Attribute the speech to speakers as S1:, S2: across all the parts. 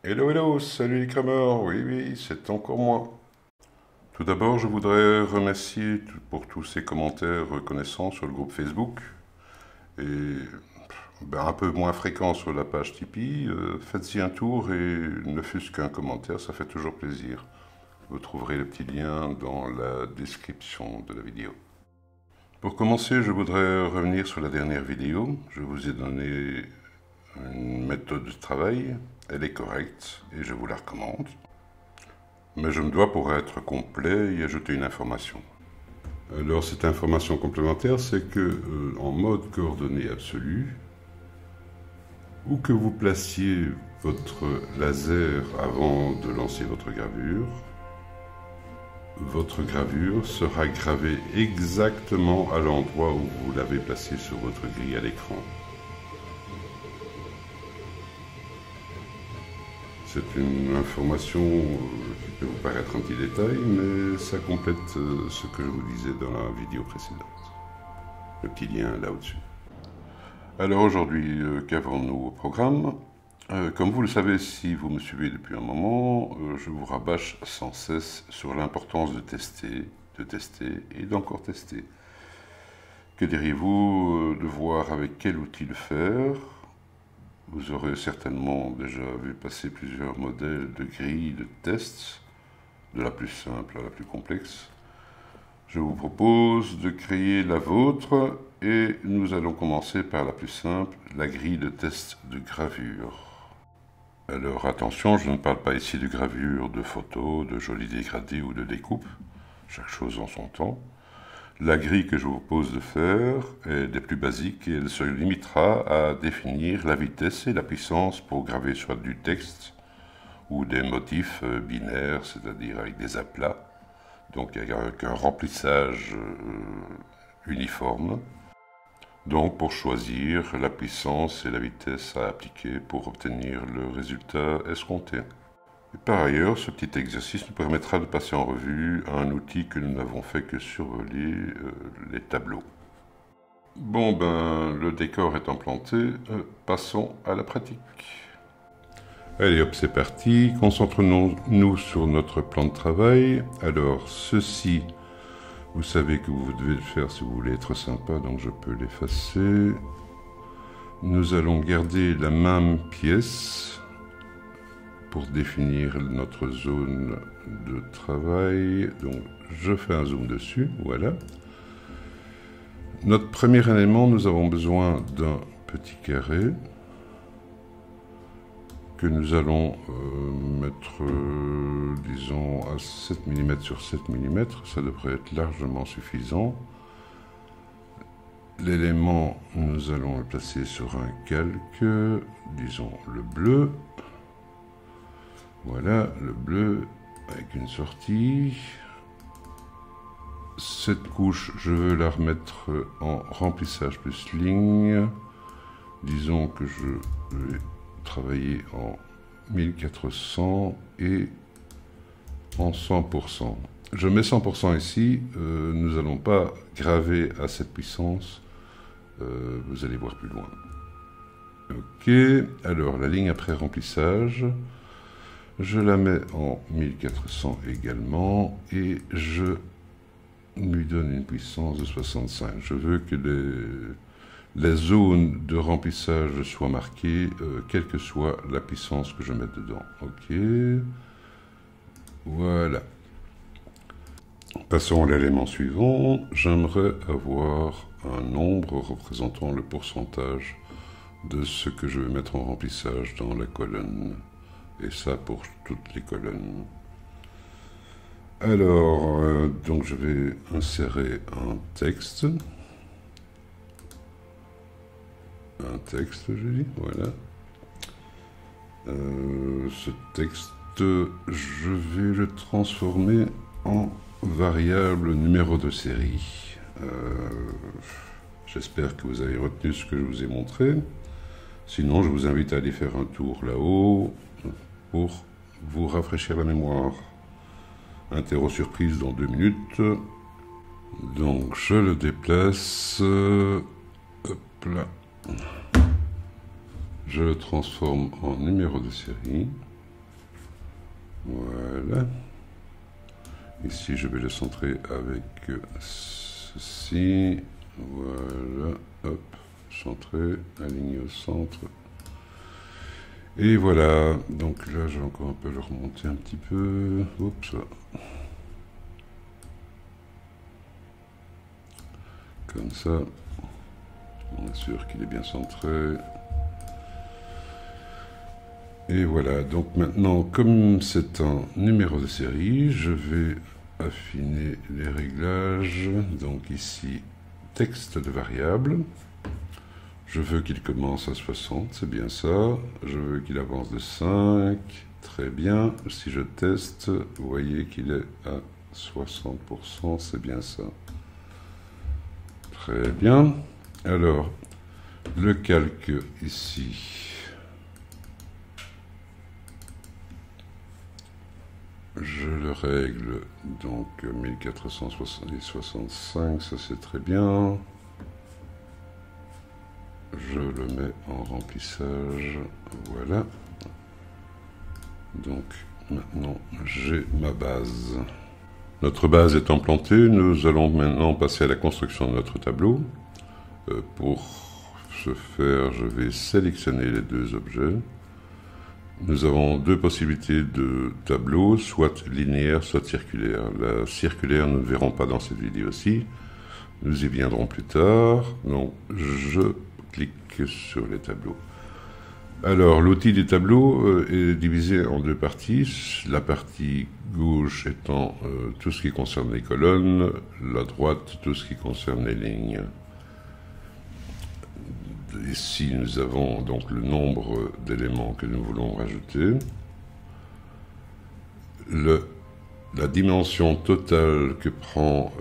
S1: Hello, hello, salut les crameurs, oui, oui, c'est encore moi. Tout d'abord, je voudrais remercier pour tous ces commentaires reconnaissants sur le groupe Facebook et un peu moins fréquents sur la page Tipeee. Faites-y un tour et ne fût-ce qu'un commentaire, ça fait toujours plaisir. Vous trouverez le petit lien dans la description de la vidéo. Pour commencer, je voudrais revenir sur la dernière vidéo. Je vous ai donné une méthode de travail, elle est correcte et je vous la recommande. Mais je me dois, pour être complet, y ajouter une information. Alors cette information complémentaire, c'est que en mode coordonnées absolues, où que vous placiez votre laser avant de lancer votre gravure sera gravée exactement à l'endroit où vous l'avez placé sur votre grille à l'écran. C'est une information qui peut vous paraître un petit détail, mais ça complète ce que je vous disais dans la vidéo précédente. Le petit lien là au-dessus. Alors aujourd'hui, qu'avons-nous au programme? Comme vous le savez, si vous me suivez depuis un moment, je vous rabâche sans cesse sur l'importance de tester et d'encore tester. Que diriez-vous de voir avec quel outil le faire? Vous aurez certainement déjà vu passer plusieurs modèles de grilles de tests, de la plus simple à la plus complexe. Je vous propose de créer la vôtre et nous allons commencer par la plus simple, la grille de test de gravure. Alors attention, je ne parle pas ici de gravure, de photos, de jolis dégradés ou de découpe, chaque chose en son temps. La grille que je vous propose de faire est des plus basiques et elle se limitera à définir la vitesse et la puissance pour graver soit du texte ou des motifs binaires, c'est-à-dire avec des aplats, donc avec un remplissage uniforme. Donc pour choisir la puissance et la vitesse à appliquer pour obtenir le résultat escompté. Et par ailleurs, ce petit exercice nous permettra de passer en revue un outil que nous n'avons fait que survoler, les tableaux. Bon le décor étant planté, passons à la pratique. Allez hop, c'est parti, concentrons-nous sur notre plan de travail. Alors ceci, vous savez que vous devez le faire si vous voulez être sympa, donc je peux l'effacer. Nous allons garder la même pièce pour définir notre zone de travail. Donc je fais un zoom dessus, voilà. Notre premier élément, nous avons besoin d'un petit carré que nous allons mettre, disons, à 7 mm sur 7 mm. Ça devrait être largement suffisant. L'élément, nous allons le placer sur un calque, disons le bleu. Voilà, le bleu avec une sortie. Cette couche, je veux la remettre en remplissage plus ligne. Disons que je vais travailler en 1400 et en 100%. Je mets 100% ici, nous n'allons pas graver à cette puissance, vous allez voir plus loin. Ok, alors la ligne après remplissage, je la mets en 1400 également et je lui donne une puissance de 65. Je veux que les zones de remplissage soient marquées, quelle que soit la puissance que je mette dedans. Ok, voilà. Passons à l'élément suivant. J'aimerais avoir un nombre représentant le pourcentage de ce que je vais mettre en remplissage dans la colonne. Et ça pour toutes les colonnes. Alors, donc je vais insérer un texte. Un texte, je dis, voilà. Ce texte, je vais le transformer en variable numéro de série. J'espère que vous avez retenu ce que je vous ai montré. Sinon, je vous invite à aller faire un tour là-haut pour vous rafraîchir la mémoire. Interro surprise dans 2 minutes. Donc, je le déplace. Hop là. Je le transforme en numéro de série. Voilà. Ici, je vais le centrer avec ceci. Voilà. Hop. Centré. Aligné au centre. Et voilà. Donc là, je vais encore un peu le remonter un petit peu. Oups. Comme ça. On est sûr qu'il est bien centré. Et voilà, donc maintenant, comme c'est un numéro de série, je vais affiner les réglages. Donc ici, texte de variable. Je veux qu'il commence à 60, c'est bien ça. Je veux qu'il avance de 5, très bien. Si je teste, vous voyez qu'il est à 60%, c'est bien ça. Très bien. Alors, le calque ici. Je le règle, donc 1465, ça c'est très bien. Je le mets en remplissage, voilà. Donc maintenant j'ai ma base. Notre base étant plantée, nous allons maintenant passer à la construction de notre tableau. Pour ce faire, je vais sélectionner les deux objets. Nous avons deux possibilités de tableau, soit linéaire, soit circulaire. La circulaire, nous ne verrons pas dans cette vidéo-ci. Nous y viendrons plus tard. Donc, je clique sur les tableaux. Alors, l'outil du tableau est divisé en deux parties. La partie gauche étant tout ce qui concerne les colonnes, la droite, tout ce qui concerne les lignes. Ici, nous avons donc le nombre d'éléments que nous voulons rajouter. La dimension totale que prend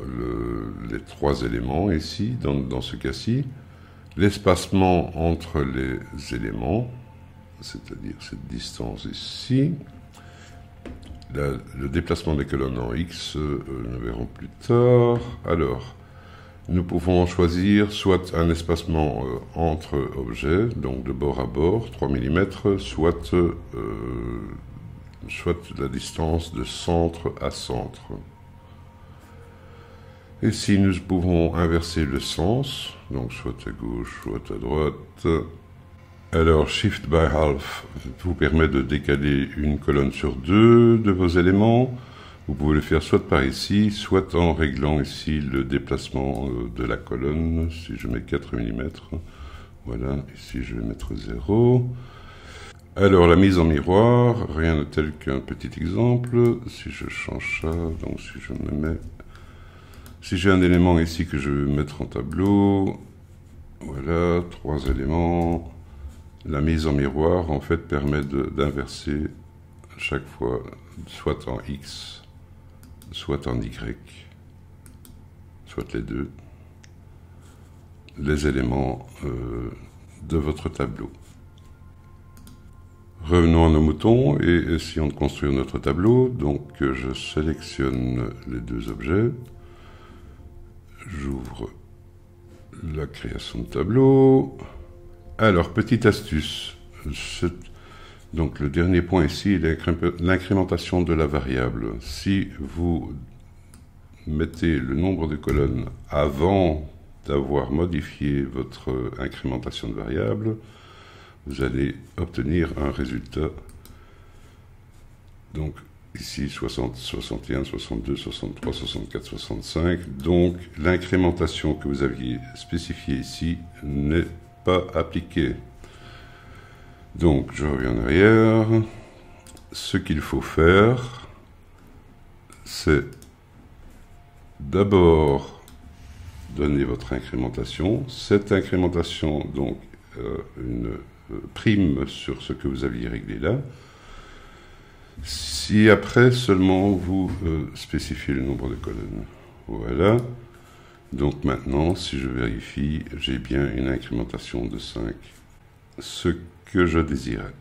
S1: les trois éléments ici, dans ce cas-ci. L'espacement entre les éléments, c'est-à-dire cette distance ici. Le déplacement des colonnes en X, nous verrons plus tard. Alors, nous pouvons choisir soit un espacement entre objets, donc de bord à bord, 3 mm, soit la distance de centre à centre. Et si nous pouvons inverser le sens, donc soit à gauche, soit à droite. Alors, Shift by Half vous permet de décaler une colonne sur deux de vos éléments. Vous pouvez le faire soit par ici, soit en réglant ici le déplacement de la colonne. Si je mets 4 mm, voilà, ici je vais mettre 0. Alors la mise en miroir, rien de tel qu'un petit exemple. Si je change ça, donc si je me mets... Si j'ai un élément ici que je veux mettre en tableau, voilà, 3 éléments. La mise en miroir, en fait, permet d'inverser chaque fois, soit en X, soit en Y, soit les deux, les éléments de votre tableau. Revenons à nos moutons et essayons de construire notre tableau. Donc je sélectionne les deux objets, j'ouvre la création de tableau. Alors, petite astuce, donc le dernier point ici, l'incrémentation de la variable. Si vous mettez le nombre de colonnes avant d'avoir modifié votre incrémentation de variable, vous allez obtenir un résultat. Donc ici 60, 61, 62, 63, 64, 65. Donc l'incrémentation que vous aviez spécifiée ici n'est pas appliquée. Donc je reviens en arrière. Ce qu'il faut faire, c'est d'abord donner votre incrémentation. Cette incrémentation, donc, une prime sur ce que vous aviez réglé là. Si après seulement vous spécifiez le nombre de colonnes. Voilà. Donc maintenant, si je vérifie, j'ai bien une incrémentation de 5. Ce que je désirais.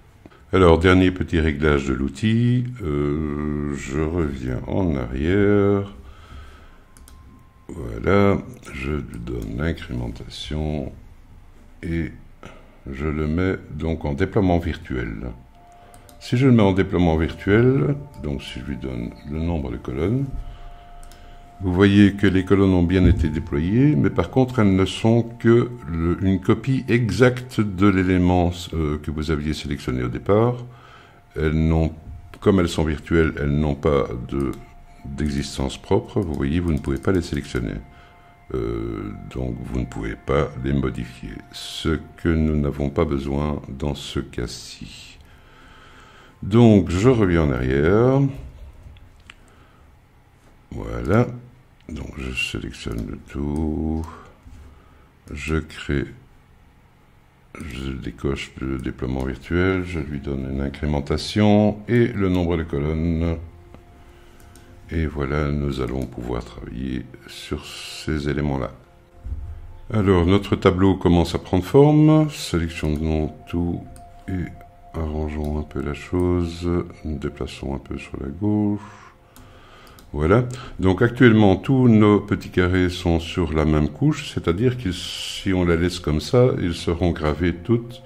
S1: Alors, dernier petit réglage de l'outil. Je reviens en arrière. Voilà. Je lui donne l'incrémentation et je le mets donc en déploiement virtuel. Si je le mets en déploiement virtuel, donc si je lui donne le nombre de colonnes, vous voyez que les colonnes ont bien été déployées, mais par contre elles ne sont que une copie exacte de l'élément que vous aviez sélectionné au départ. Comme elles sont virtuelles, elles n'ont pas d'existence propre. Vous voyez, vous ne pouvez pas les sélectionner. Donc vous ne pouvez pas les modifier. Ce que nous n'avons pas besoin dans ce cas-ci. Donc je reviens en arrière. Voilà. Donc je sélectionne le tout. Je décoche le déploiement virtuel. Je lui donne une incrémentation et le nombre de colonnes. Et voilà, nous allons pouvoir travailler sur ces éléments-là. Alors, notre tableau commence à prendre forme. Sélectionnons tout et arrangeons un peu la chose. Nous déplaçons un peu sur la gauche. Voilà. Donc, actuellement, tous nos petits carrés sont sur la même couche. C'est-à-dire que si on la laisse comme ça, ils seront gravés toutes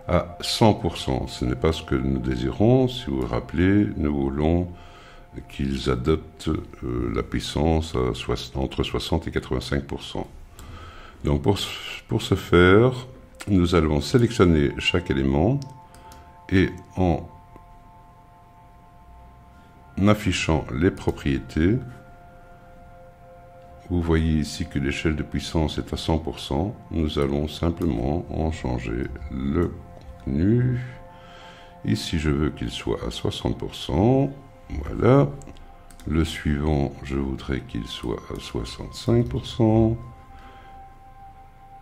S1: à 100%. Ce n'est pas ce que nous désirons. Si vous vous rappelez, nous voulons qu'ils adoptent la puissance entre 60 et 85%. Donc pour ce faire, nous allons sélectionner chaque élément et en affichant les propriétés, vous voyez ici que l'échelle de puissance est à 100%. Nous allons simplement en changer le contenu. Ici, je veux qu'il soit à 60%. Voilà. Le suivant, je voudrais qu'il soit à 65%.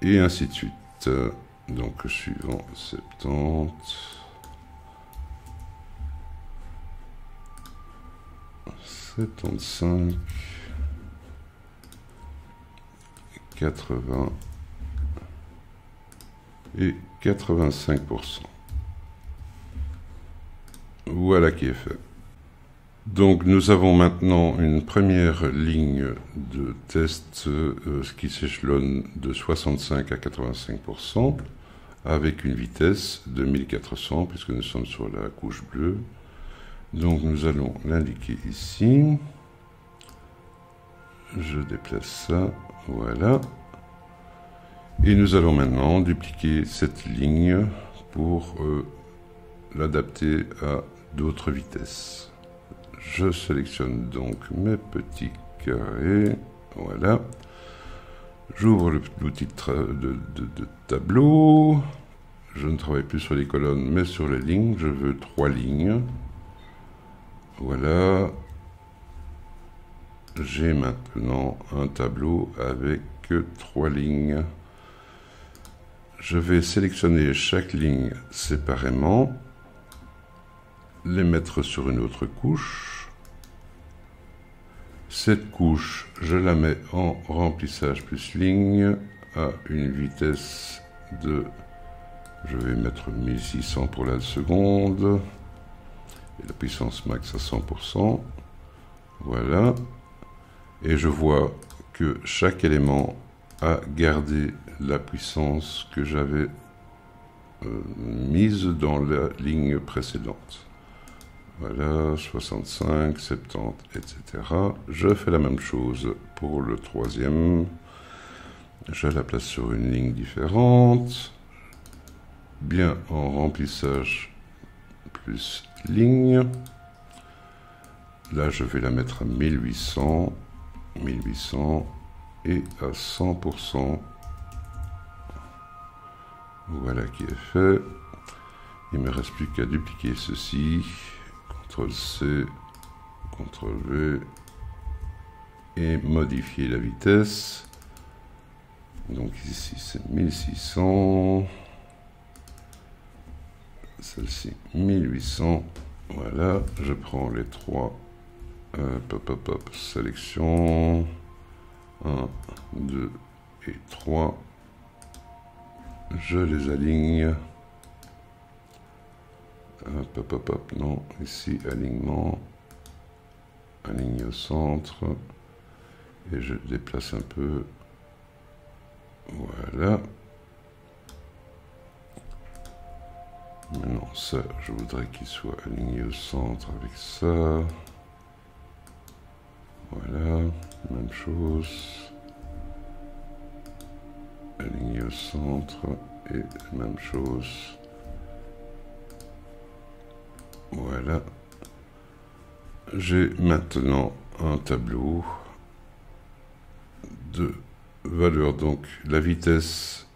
S1: Et ainsi de suite. Donc le suivant, 70. 75. 80. Et 85%. Voilà qui est fait. Donc nous avons maintenant une première ligne de test qui s'échelonne de 65 à 85% avec une vitesse de 1400 puisque nous sommes sur la couche bleue. Donc nous allons l'indiquer ici. Je déplace ça, voilà. Et nous allons maintenant dupliquer cette ligne pour l'adapter à d'autres vitesses. Je sélectionne donc mes petits carrés, voilà. J'ouvre l'outil de tableau. Je ne travaille plus sur les colonnes, mais sur les lignes. Je veux 3 lignes. Voilà. J'ai maintenant un tableau avec 3 lignes. Je vais sélectionner chaque ligne séparément, les mettre sur une autre couche. Cette couche, je la mets en remplissage plus ligne à une vitesse de, je vais mettre 1600 pour la seconde, et la puissance max à 100%. Voilà. Et je vois que chaque élément a gardé la puissance que j'avais mise dans la ligne précédente. Voilà, 65, 70, etc. Je fais la même chose pour le troisième. Je la place sur une ligne différente. Bien en remplissage plus ligne. Là, je vais la mettre à 1800, 1800 et à 100%. Voilà qui est fait. Il ne me reste plus qu'à dupliquer ceci. CTRL-C, CTRL-V et modifier la vitesse. Donc ici c'est 1600, celle-ci 1800. Voilà, je prends les trois, sélection 1, 2 et 3. Je les aligne. Non, ici alignement, aligne au centre, et je déplace un peu, voilà. Maintenant ça, je voudrais qu'il soit aligné au centre avec ça. Voilà, même chose. Aligné au centre et même chose. Voilà. J'ai maintenant un tableau de valeurs. Donc la vitesse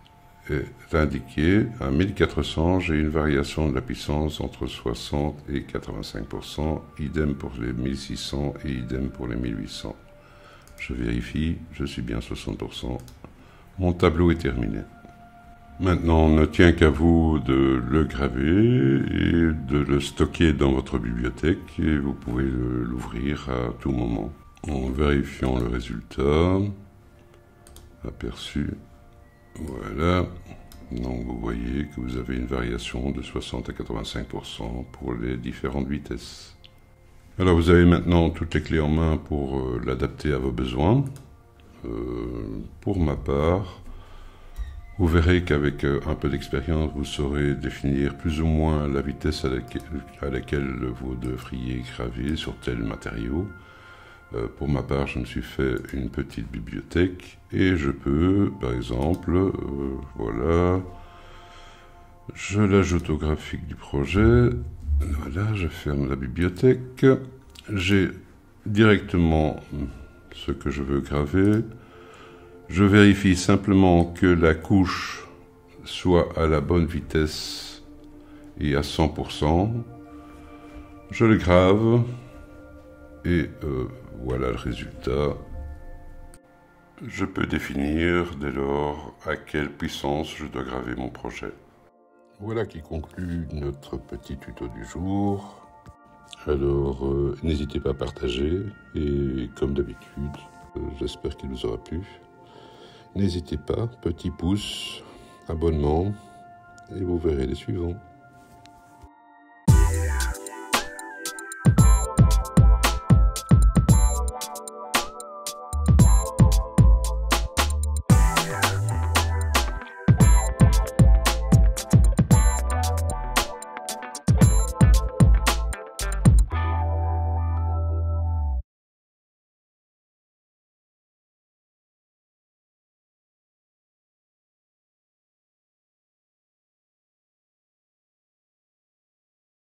S1: est indiquée à 1400. J'ai une variation de la puissance entre 60 et 85%. Idem pour les 1600 et idem pour les 1800. Je vérifie, je suis bien 60%. Mon tableau est terminé. Maintenant, on ne tient qu'à vous de le graver et de le stocker dans votre bibliothèque et vous pouvez l'ouvrir à tout moment. En vérifiant le résultat, aperçu, voilà. Donc vous voyez que vous avez une variation de 60 à 85% pour les différentes vitesses. Alors vous avez maintenant toutes les clés en main pour l'adapter à vos besoins. Pour ma part, vous verrez qu'avec un peu d'expérience, vous saurez définir plus ou moins la vitesse à laquelle vous devriez graver sur tel matériau. Pour ma part, je me suis fait une petite bibliothèque et je peux, par exemple, voilà, je l'ajoute au graphique du projet. Voilà, je ferme la bibliothèque. J'ai directement ce que je veux graver. Je vérifie simplement que la couche soit à la bonne vitesse et à 100%. Je le grave et voilà le résultat. Je peux définir dès lors à quelle puissance je dois graver mon projet. Voilà qui conclut notre petit tuto du jour. Alors n'hésitez pas à partager et comme d'habitude, j'espère qu'il vous aura plu. N'hésitez pas, petit pouce, abonnement, et vous verrez les suivants.